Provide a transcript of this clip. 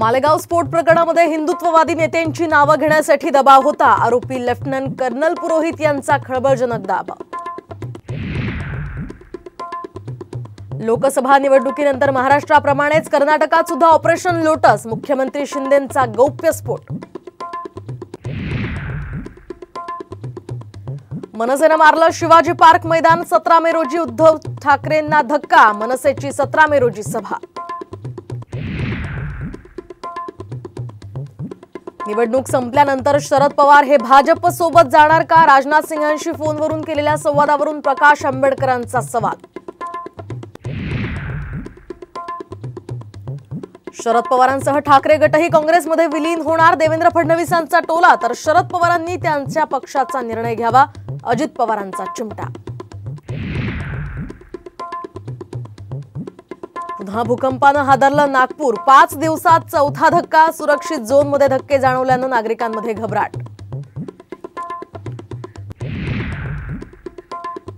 मालेगाव स्फोट प्रकरणामध्ये हिंदुत्ववादी नेत्यांची नावे घेण्यासाठी दबाव होता। आरोपी लेफ्टनंट कर्नल पुरोहित यांचा खळबळजनक दावा। लोकसभा निवडणुकीनंतर महाराष्ट्राप्रमाणेच कर्नाटकात सुद्धा ऑपरेशन लोटस। मुख्यमंत्री शिंदेंचा गौप्यस्फोट। मनसेनं मारलं शिवाजी पार्क मैदान। 17 मे रोजी उद्धव ठाकरेंना धक्का। मनसेची 17 मे रोजी सभा। निवडणूक संपल्यानंतर शरद पवार हे भाजप सोबत जाणार का? राजनाथ सिंहांशी फोनवरून केलेल्या संवादावरून प्रकाश आंबेडकरांचा सवाल। शरद पवारांसह ठाकरे गटही काँग्रेसमध्ये विलीन होणार। देवेंद्र फडणवीसांचा टोला तर शरद पवारांनी त्यांच्या पक्षाचा निर्णय घ्यावा। अजित पवारांचा चिमटा। पुन्हा भूकंपानं हादरलं नागपूर। 5 दिवसात चौथा धक्का। सुरक्षित झोनमध्ये धक्के जाणवल्यानं नागरिकांमध्ये घबराट।